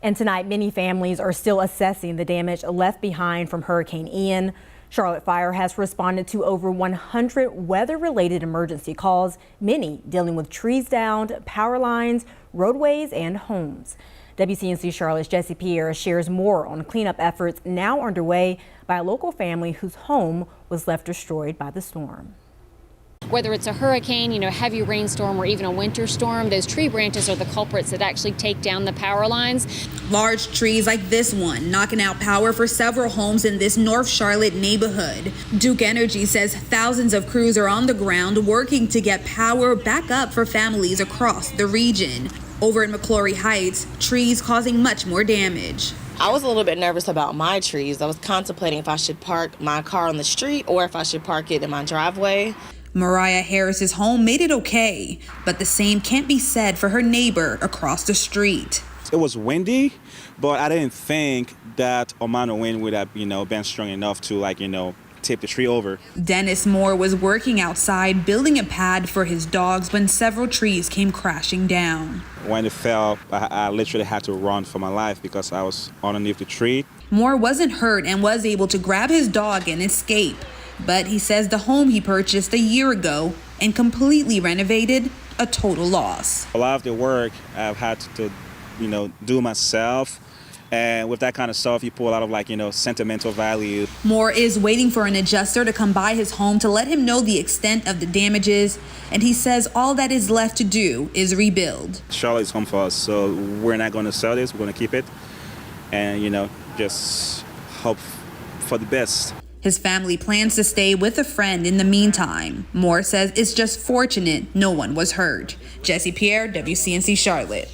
And tonight, many families are still assessing the damage left behind from Hurricane Ian. Charlotte Fire has responded to over 100 weather-related emergency calls, many dealing with trees downed, power lines, roadways, and homes. WCNC Charlotte's Jesse Pierre shares more on cleanup efforts now underway by a local family whose home was left destroyed by the storm. Whether it's a hurricane, heavy rainstorm, or even a winter storm, those tree branches are the culprits that actually take down the power lines. Large trees like this one knocking out power for several homes in this North Charlotte neighborhood. Duke Energy says thousands of crews are on the ground working to get power back up for families across the region. Over in McClory Heights, trees causing much more damage. I was a little bit nervous about my trees. I was contemplating if I should park my car on the street or if I should park it in my driveway. Mariah Harris's home made it okay, but the same can't be said for her neighbor across the street. It was windy, but I didn't think that amount of wind would have, been strong enough to, tip the tree over. Dennis Moore was working outside building a pad for his dogs when several trees came crashing down. When it fell, I literally had to run for my life because I was underneath the tree. Moore wasn't hurt and was able to grab his dog and escape. But he says the home he purchased a year ago and completely renovated, a total loss. A lot of the work I've had to, do myself. And with that kind of stuff, you pull a lot of sentimental value. Moore is waiting for an adjuster to come by his home to let him know the extent of the damages. And he says all that is left to do is rebuild. Charlotte is home for us, so we're not going to sell this. We're going to keep it and, just hope for the best. His family plans to stay with a friend in the meantime. Moore says it's just fortunate no one was hurt. Jesse Pierre, WCNC Charlotte.